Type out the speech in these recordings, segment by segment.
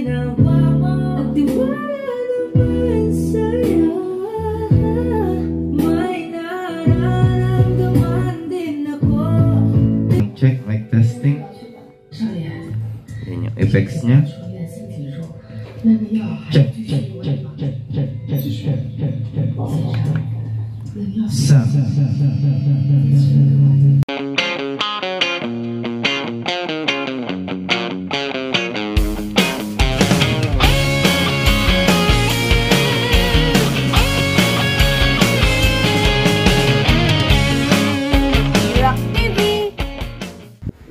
ginawa mo, nagtiwala naman sa'yo. May nararamdaman din ako. Check, mic testing. Yun yung effects niya. Check, check, check, check, check, check, check, check, check. Sound.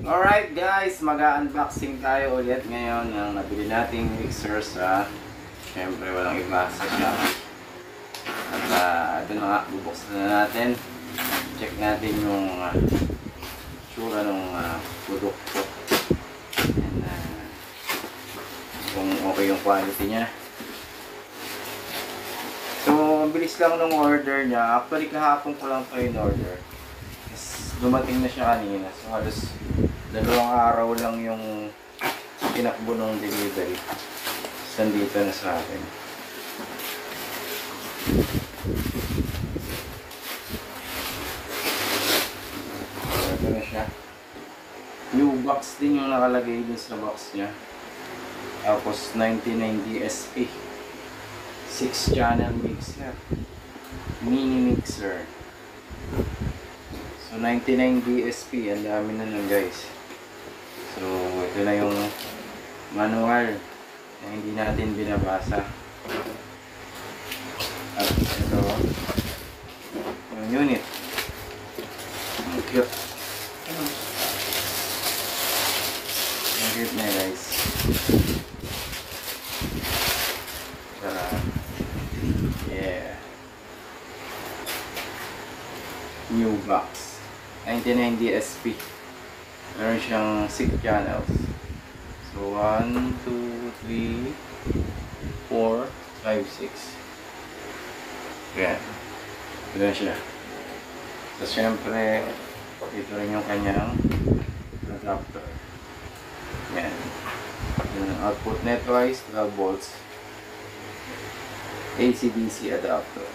Alright guys, mag-unboxing tayo ulit ngayon ng nabili nating mixer sa, syempre walang iba sa shop. At ito na nga, bubuksan na natin. Check natin yung tsura ng produkto. And kung okay yung quality niya. So, ang bilis lang ng order niya. Actually, kahapon ko lang ito in order. Dumating na siya kanina. So, halos 2 araw lang yung tinakbo ng delivery. So, nandito na sa akin. So, ito na siya. New box din yung nakalagay din sa box niya. Tapos 99 DSP. 6 channel mixer. Mini mixer. So 99 DSP, ang dami na lang guys. So ito na yung manual na hindi natin binabasa. At ito yung unit. Ang cute. Ang cute na guys. Tara. Yeah. New box. 99 DSP. Meron siyang 6 channels. So 1, 2, 3, 4, 5, 6. Ayan. Ito na siya. So syempre, ito rin yung kanyang adapter. Ayan. Yung output netwise, 12 volts. AC/DC adapter.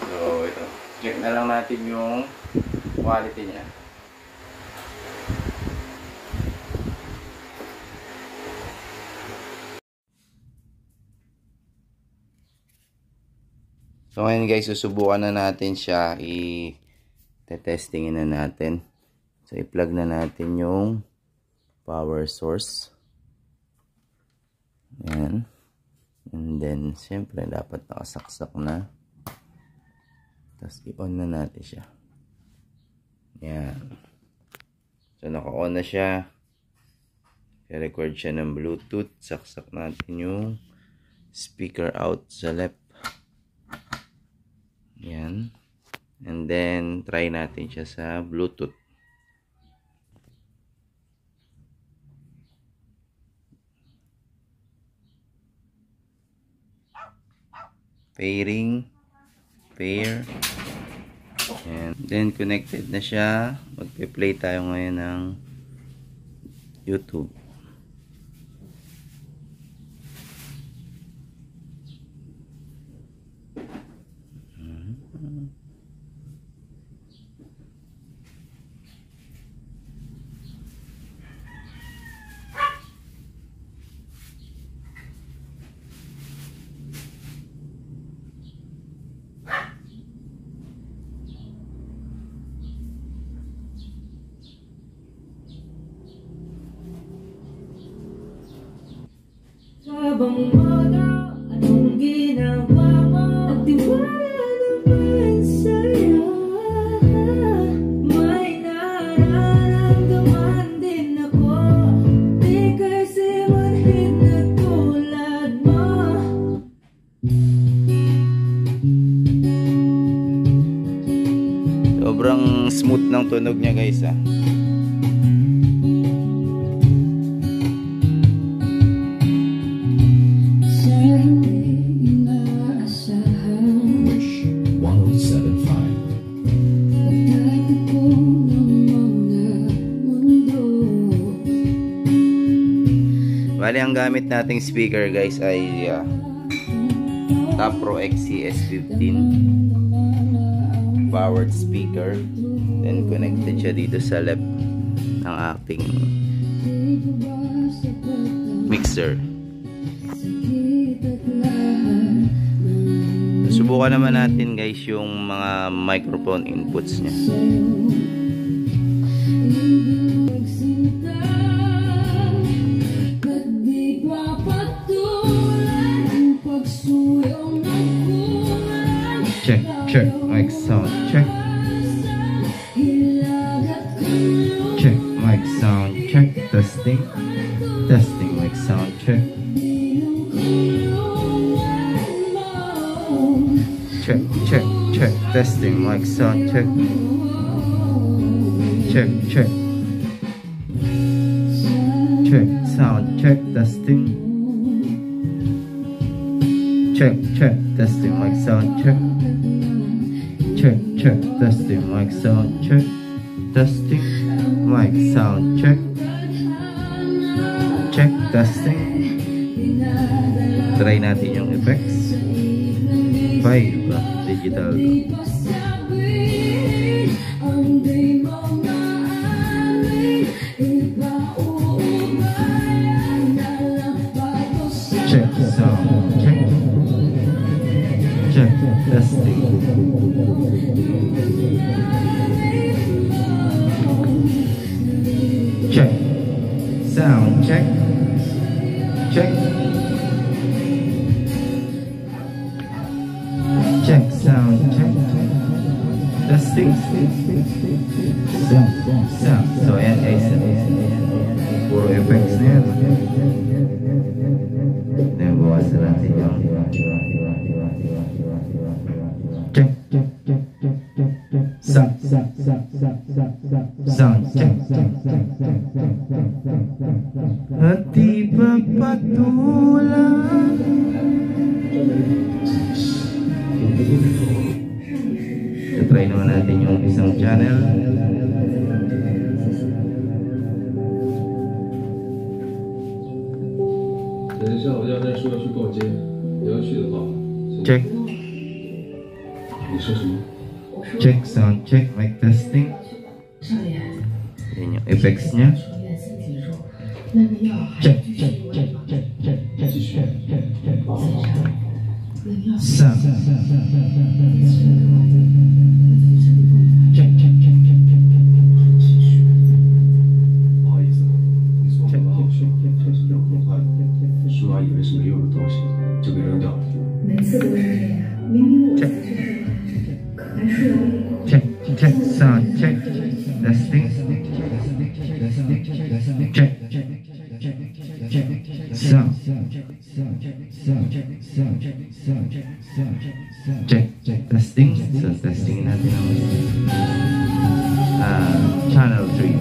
So ito. Check na lang natin yung quality niya. So ngayon guys, susubukan na natin siya. I-testingin na natin. So i-plug na natin yung power source. Ayan. And then siyempre dapat nakasaksak na. Tapos i-on na natin siya. Ayan. So naka-on na siya. I-record siya ng Bluetooth. Saksak natin yung speaker out sa left. Ayan. And then try natin siya sa Bluetooth. Pairing. Pair. And then connected na siya. Magpe-play tayo ngayon ng YouTube. Sabang modo, anong ginawa mo, nagtiwala naman sa'yo. May nararamdaman din ako, di kasi manhid na tulad mo. Sobrang smooth ng tunog niya guys ah. Bali, ang gamit nating speaker guys ay Top Pro XCS15 powered speaker. Then connected siya dito sa left ng ating mixer. Subukan naman natin guys yung mga microphone inputs niya. Check, check, mic sound, check. Check, mic sound, check, testing. Testing, mic sound, check. Check, check, check, testing, mic sound, check. Check, check. Check, sound, check, testing. Check, check, testing, mic sound, check. Check, check, testing, mic sound, check. Testing, mic sound, check. Check, testing. Try natin yung effects. 5 digital. Check sound, check. Check, testing. Check, sound, check. Check. Check, sound, check. Testing. Sound. So, ayan guys. Puro effects na yan. Nabawasan natin yung check. Sound. Sound, check. At di pagpatulan. Try naman natin yung isang channel. 等一下，我要再说要去逛街，你要去的话， Check. 你说什么？ Check, sound, check, mic testing. 少爷， Yan yung effects niya. 出院身体弱，那个药还 Check, 继 check, 续喂 check, 吗？ check, check, check, check, check, check. 那个药 Sound. 吃了的话，会怎么身体不能 Check, check, check, check, check, check. 不好意思，你说很好说，但是要很快，叔妈以为是没用的东西，就给扔掉了。 每次都是这样，明明我才是可还是要 Check, check, sound, check, testing. Check, check, sound. Check, testing. So, testing natin ang channel 3.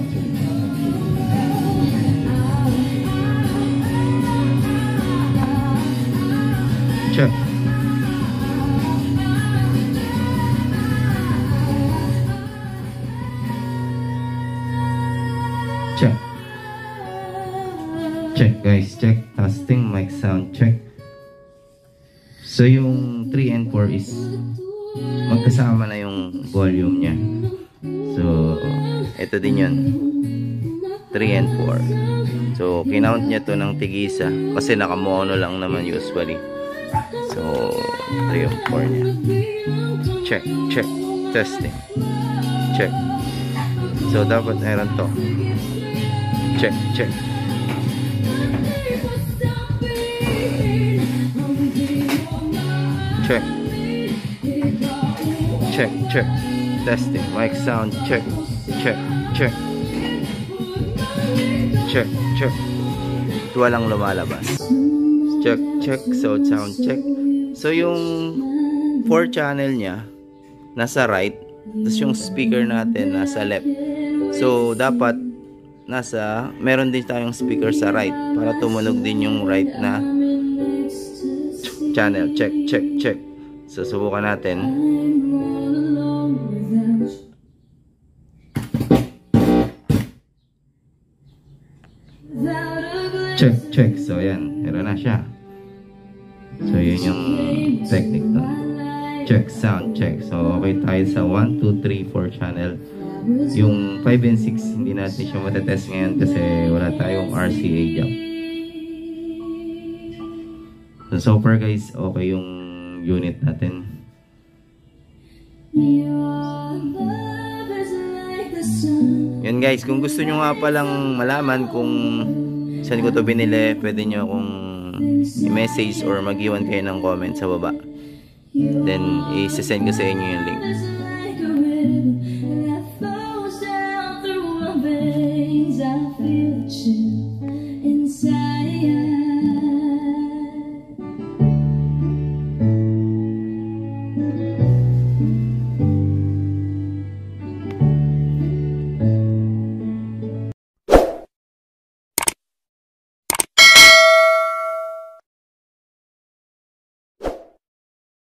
Check. Check. Check guys, check. Testing, mic sound, check. So yung 3 and 4 is magkasama na yung volume niya. So, ito din yun. 3 and 4. So, kinount niya to ng tigisa kasi nakamono lang naman usually. So, 3 and 4 niya. Check, check. Testing. Check. So, dapat meron to. Check, check. Check. Check, check. Testing. Mic sound. Check. Check, check. Check, check. Walang lumalabas. Check, check. So, sound check. So, yung 4 channel niya nasa right. Tapos yung speaker natin nasa left. So, dapat meron din tayong speaker sa right para tumunog din yung right na channel. Check, check, check. So, subukan natin. Without a Check. So, yan. Meron na siya. So, yun yung technique nun. Check, sound check. So, okay tayo sa 1, 2, 3, 4 channel. Yung 5 and 6, hindi natin siya matetest ngayon kasi wala tayong RCA jack. So far guys, okay yung unit natin. Yan guys, kung gusto nyo nga palang malaman kung saan ko to binili, pwede nyo akong i-message or mag-iwan kayo ng comment sa baba. Then, i-send ko sa inyo yung link.